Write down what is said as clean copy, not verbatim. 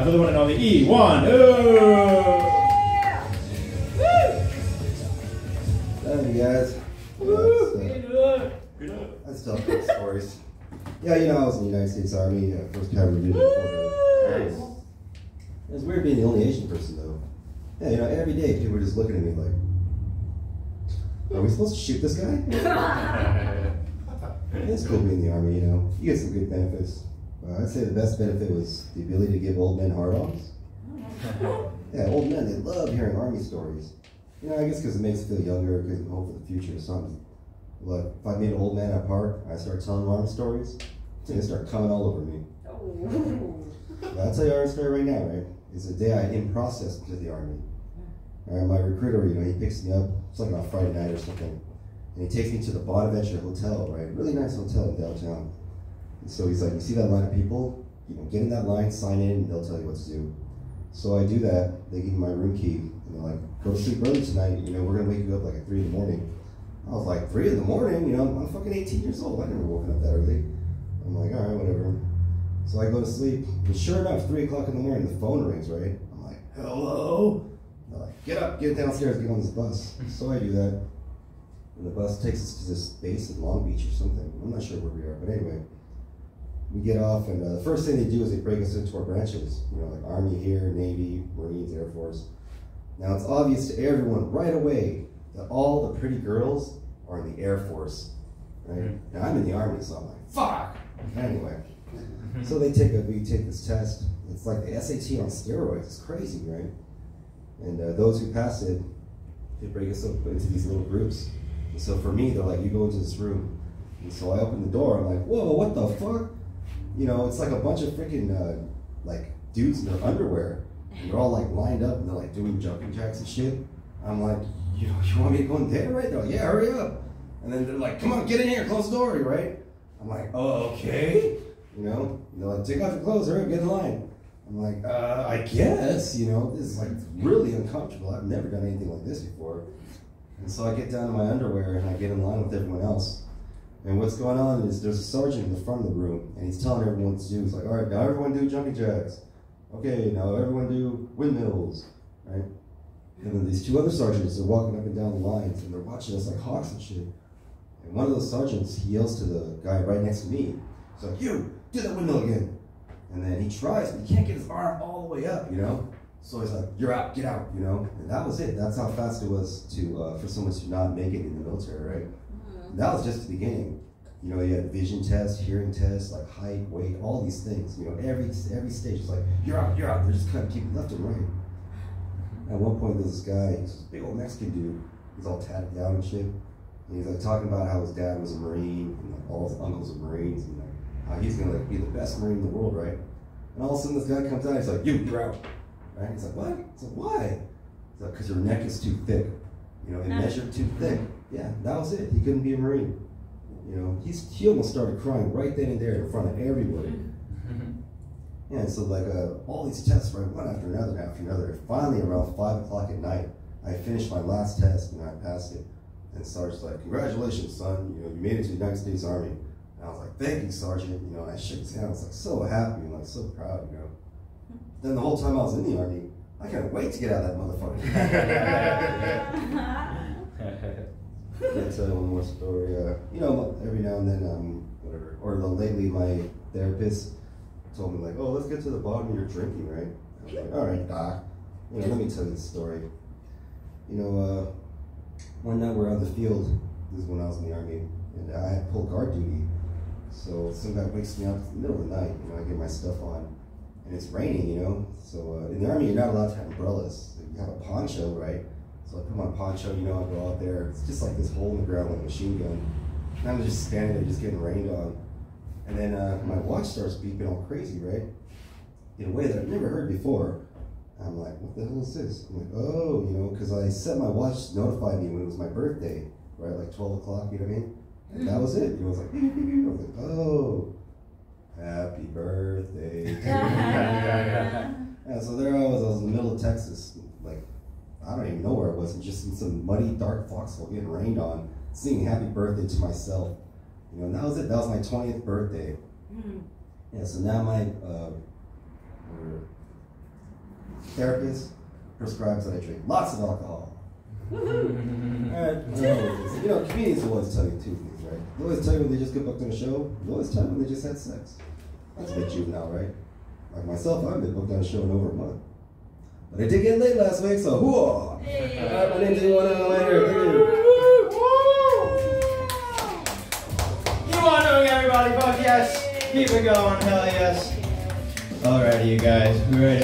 For the one and only E1. Oh! Thank you guys. That's tough stories. Yeah, you know, I was in the United States Army, first cavalry division. It's weird being the only Asian person, though. Yeah, you know, every day people were just looking at me like, are we supposed to shoot this guy? It's cool being in the Army, you know. You get some good benefits. I'd say the best benefit was the ability to give old men hard-ons. Yeah, old men, they love hearing Army stories. You know, I guess because it makes you feel younger, because you hope for the future or something. Like, if I meet an old man at a park, I start telling Army stories, they start coming all over me. I'll tell you our story right now, right? It's the day I in process into the Army. My recruiter, you know, he picks me up, it's like on a Friday night or something, and he takes me to the Bonaventure Hotel, right? Really nice hotel in downtown. And so he's like, you see that line of people? You know, get in that line, sign in, and they'll tell you what to do. So I do that, they give me my room key, and they're like, go to sleep early tonight, you know, we're gonna wake you up like at 3 in the morning. I was like, 3 in the morning? You know, I'm fucking 18 years old, I never woken up that early. I'm like, all right, whatever. So I go to sleep, and sure enough, 3 o'clock in the morning, the phone rings, right? I'm like, hello? They're like, get up, get downstairs, get on this bus. So I do that, and the bus takes us to this base in Long Beach or something. I'm not sure where we are, but anyway. We get off, and the first thing they do is they break us into our branches. You know, like Army here, Navy, Marines, Air Force. Now it's obvious to everyone right away that all the pretty girls are in the Air Force, right? Now I'm in the Army, so I'm like, fuck! Anyway, so we take this test. It's like the SAT on steroids. It's crazy, right? And those who pass it, they break us up into these little groups. And so for me, they're like, you go into this room. And so I open the door, I'm like, whoa, what the fuck? You know, it's like a bunch of freaking, like, dudes in their underwear. And they're all, like, lined up, and they're, like, doing jumping jacks and shit. I'm like, you want me to go in there, right? They're like, yeah, hurry up. And then they're like, come on, get in here, close the door, right? I'm like, oh, okay. You know? And they're like, take off your clothes, hurry up, get in line. I'm like, I guess, you know, this is, like, really uncomfortable. I've never done anything like this before. And so I get down to my underwear, and I get in line with everyone else. And what's going on is there's a sergeant in the front of the room, and he's telling everyone what to do. He's like, all right, now everyone do jumping jacks. Okay, now everyone do windmills, right? And then these 2 other sergeants are walking up and down the lines, and they're watching us like hawks and shit. And one of those sergeants, he yells to the guy right next to me. He's like, you, do that windmill again. And then he tries, but he can't get his arm all the way up, you know? So he's like, you're out, get out, you know? And that was it. That's how fast it was to for someone to not make it in the military, right? That was just the beginning. You know, you had vision tests, hearing tests, like height, weight, all these things. You know, every stage is like, you're out, you're out. They're just kind of keeping left and right. At one point, there's this guy, he's this big old Mexican dude. He's all tatted down and shit. And he's like talking about how his dad was a Marine, and like all his uncles are Marines, and like how he's gonna like be the best Marine in the world, right? And all of a sudden, this guy comes out, he's like, you're out. Right? He's like, what? He's like, why? He's like, because your neck is too thick. You know, it measured too thick. Yeah, that was it. He couldn't be a Marine. You know, he almost started crying right then and there in front of everybody. Yeah, and so like all these tests, right, one after another, and finally around 5 o'clock at night, I finished my last test and I passed it. And Sergeant's like, congratulations, son. You know, you made it to the United States Army. And I was like, thank you, Sergeant. You know, and I shook his hand. I was like so happy and like so proud, you know. Then the whole time I was in the Army, I can't wait to get out of that motherfucker. Let's tell one more story. You know, every now and then, whatever. Or lately, my therapist told me like, "Oh, let's get to the bottom of your drinking, right?" I was like, "All right, doc. You know, let me tell you the story. You know, one night we're on the field. This is when I was in the Army, and I had pull guard duty. So some guy wakes me up in the middle of the night. You know, I get my stuff on, and it's raining. You know, so in the Army, you're not allowed to have umbrellas. You have a poncho, right? So I put my poncho, you know, I go out there. It's just like this hole in the ground like a machine gun. And I'm just standing there, just getting rained on. And then my watch starts beeping all crazy, right? In a way that I've never heard before. I'm like, what the hell is this? I'm like, oh, you know, because I set my watch to notify me when it was my birthday, right? Like 12 o'clock, you know what I mean? And that was it. It was like, beep, beep, beep. I was like, oh, happy birthday. Yeah, so there I was in the middle of Texas, like, I don't even know where I was, just in some muddy, dark foxhole getting rained on, singing happy birthday to myself. You know, and that was it. That was my 20th birthday. Yeah, so now my therapist prescribes that I drink lots of alcohol. You know, comedians will always tell you two things, right? They always tell you when they just get booked on a show. They always tell you when they just had sex. That's a bit juvenile, right? Like myself, I've been booked on a show in over a month. But I did get late last week, so hoo-ah! Alright, my name's Iwana later. Thank you. You want to know, everybody? Fuck yes. Keep it going. Hell yes. Alrighty, you guys. We're ready.